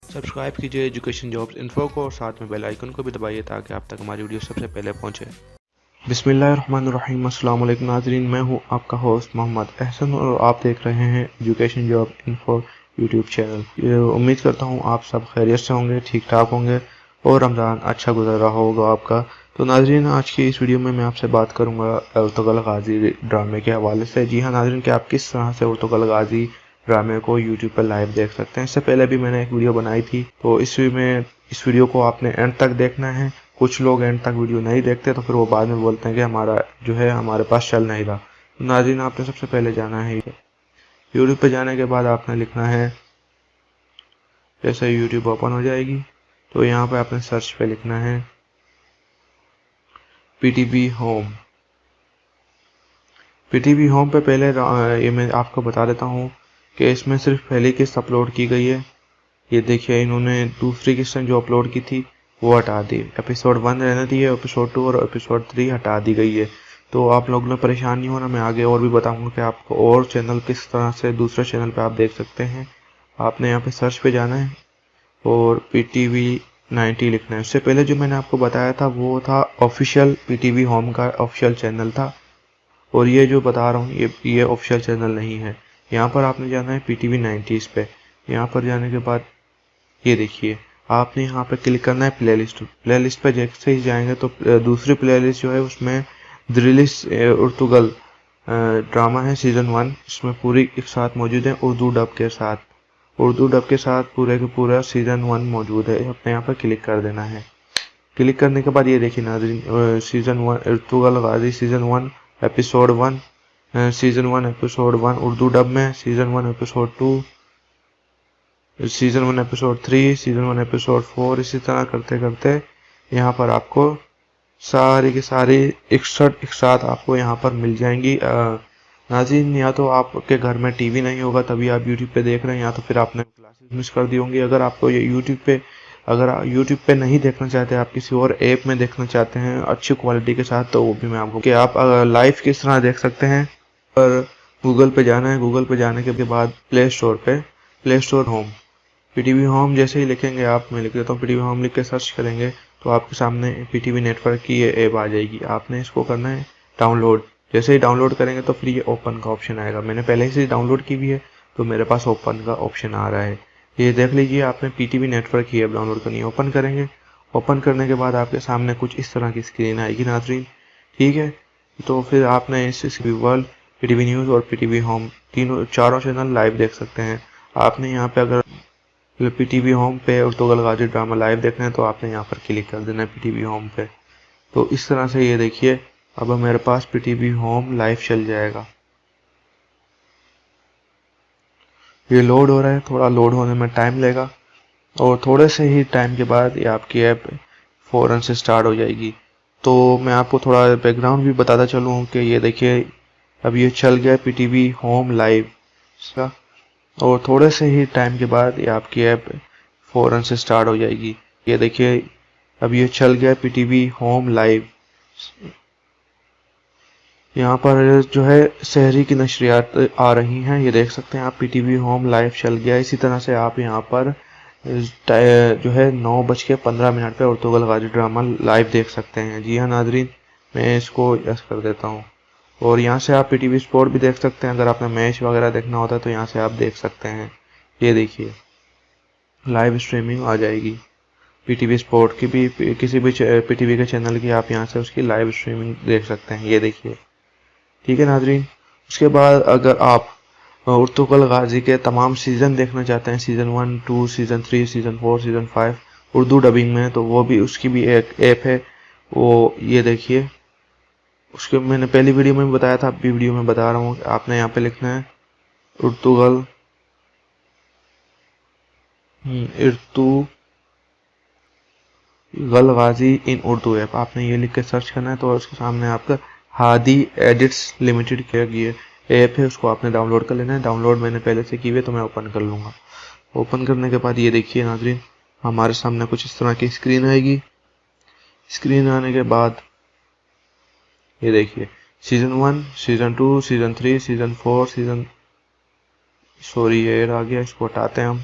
Subscribe कीजिए education jobs info को और साथ में बेल आइकन को भी दबाइए ताकि आप तक हमारी वीडियो सबसे पहले पहुंचे। बिस्मिल्लाहिर्रहमानिर्रहीम। अस्सलाम वालेकुम नाज़रीन, मैं हूं आपका होस्ट मोहम्मद अहसन और आप देख रहे हैं education job info YouTube channel. उम्मीद करता हूं आप सब खैरियत से होंगे, ठीक ठाक होंगे और रमज़ान अच्छा गुजर रहा होगा आपका। तो नाज़रीन, आज की इस वीडियो में मैं आपसे बात करूंगा उर्तुगल गाजी ड्रामे के हवाले से। जी हाँ नाज़रीन, कि आप किस तरह से उर्तुगल गाजी ड्रामे को यूट्यूब पर लाइव देख सकते हैं। इससे पहले भी मैंने एक वीडियो बनाई थी, तो इस वीडियो को आपने एंड तक देखना है। कुछ लोग एंड तक वीडियो नहीं देखते तो फिर वो बाद में बोलते हैं कि हमारे पास चल नहीं रहा। तो नाज़रीन, आपने सबसे पहले जाना है यूट्यूब पे। जाने के बाद आपने लिखना है, जैसे यूट्यूब ओपन हो जाएगी तो यहाँ पे आपने सर्च पे लिखना है पीटीवी होम। पीटीवी होम पे पहले ये मैं आपको बता देता हूँ कि इसमें सिर्फ पहली किस्त अपलोड की गई है। ये देखिए, इन्होंने दूसरी किस्त जो अपलोड की थी वो हटा दी। एपिसोड 1 रहने दिए, एपिसोड 2 और एपिसोड 3 हटा दी गई है। तो आप लोग ने परेशान नहीं होना, मैं आगे और भी बताऊंगा कि आपको और चैनल किस तरह से दूसरे चैनल पे आप देख सकते हैं। आपने यहाँ पे सर्च पे जाना है और PTV 90 लिखना है। उससे पहले जो मैंने आपको बताया था वो था ऑफिशियल PTV होम का ऑफिशियल चैनल था, और ये जो बता रहा हूँ ये ऑफिशियल चैनल नहीं है। यहाँ पर आपने जाना है PTV 90 पे। यहाँ पर जाने के बाद ये देखिए, आपने यहाँ पे क्लिक करना है प्लेलिस्ट पे। जैसे ही जाएंगे तो दूसरी प्लेलिस्ट जो है उसमें द्रिलिस उर्तुगल ड्रामा है सीजन 1। इसमें पूरी एक साथ मौजूद है उर्दू डब के साथ। उर्दू डब के साथ पूरे के पूरा सीजन 1 मौजूद है। अपने यहाँ पर क्लिक कर देना है। क्लिक करने के बाद ये देखिए नाज़रीन, season 1 Ertugrul Ghazi season 1 episode 1, season 1 episode 1 Urdu dub में, season 1 episode 2, season 1 episode 3, season 1 episode 4, इसी तरह करते करते यहाँ पर आपको सारी की सारी 61 एक साथ आपको यहाँ पर मिल जाएंगी। नाज़रीन, या तो आपके घर में टीवी नहीं होगा तभी आप यूट्यूब पे देख रहे हैं, या तो फिर आपने क्लासेस मिस कर दी होंगी। अगर आपको ये अगर आप यूट्यूब पे नहीं देखना चाहते, आप किसी और ऐप में देखना चाहते हैं अच्छी क्वालिटी के साथ, तो वो भी मैं आपको कि आप लाइव किस तरह देख सकते हैं। पर गूगल पे जाना है। गूगल पे जाने के बाद play store home PTV home जैसे ही लिखेंगे आप, मैं लिख देता हूँ PTV होम लिख के सर्च करेंगे तो आपके सामने PTV नेटवर्क की ये ऐप आ जाएगी। आपने इसको करना है डाउनलोड। जैसे ही डाउनलोड करेंगे तो फिर ये ओपन का ऑप्शन आएगा। मैंने पहले से डाउनलोड की भी है तो मेरे पास ओपन का ऑप्शन आ रहा है। ये देख लीजिए, आपने PTV नेटवर्क की ऐप डाउनलोड करनी है। ओपन करेंगे। ओपन करने के बाद आपके सामने कुछ इस तरह की स्क्रीन आएगी नाज़रीन, ठीक है। तो फिर आपने इस वर्ल्ड PTV न्यूज़ और PTV होम चारों चैनल लाइव देख सकते हैं। आपने यहाँ पे अगर PTV होम पे उर्तुगल गाजी ड्रामा लाइव देखना है तो आपने यहाँ पर क्लिक कर देना है PTV होम पे। तो इस तरह से ये देखिए, अब मेरे पास PTV होम लाइव चल जाएगा। ये लोड हो रहा है, थोड़ा लोड होने में टाइम लेगा और थोड़े से ही टाइम के बाद ये आपकी ऐप फौरन से स्टार्ट हो जाएगी। तो मैं आपको थोड़ा बैकग्राउंड भी बताता चलूँ कि ये देखिए, अब ये चल गया PTV होम लाइव का, और थोड़े से ही टाइम के बाद ये आपकी ऐप फौरन से स्टार्ट हो जाएगी। ये देखिए, अब ये चल गया PTV होम लाइव। यहाँ पर जो है शहरी की नशरियात आ रही हैं, ये देख सकते हैं आप। PTV होम लाइव चल गया। इसी तरह से आप यहाँ पर जो है 9:15 पे उर्तुगल गाजी ड्रामा लाइव देख सकते हैं। जी हाँ नाजरीन, मैं इसको यस कर देता हूँ। और यहाँ से आप PTV स्पोर्ट भी देख सकते हैं। अगर आपने मैच वगैरह देखना होता है तो यहाँ से आप देख सकते हैं। ये देखिए, लाइव स्ट्रीमिंग आ जाएगी PTV स्पोर्ट की भी, किसी भी PTV के चैनल की आप यहाँ से उसकी लाइव स्ट्रीमिंग देख सकते हैं। ये देखिए, ठीक है नाजरीन। उसके बाद अगर आप उर्तुगल गाजी के तमाम सीज़न देखना चाहते हैं, season 1, 2, season 3, season 4, season 5 Urdu dubbing में, तो वो भी उसकी भी एक ऐप है। वो ये देखिए, उसके मैंने पहली वीडियो में बताया था, अभी वीडियो में बता रहा हूँ। आपने यहाँ पे लिखना है उर्तुगल गाजी इन उर्दू ऐप। आपने ये लिख के सर्च करना है तो उसके सामने आपका हादी एडिट्स लिमिटेड का ये ऐप है, उसको आपने डाउनलोड कर लेना है। डाउनलोड मैंने पहले से की हुई है तो मैं ओपन कर लूँगा। ओपन करने के बाद ये देखिए नाजरीन, हमारे सामने कुछ इस तरह की स्क्रीन आएगी। स्क्रीन आने के बाद ये देखिए, season 1, season 2, season 3, season 4, sorry एयर आ गया, इसको हटाते हैं हम।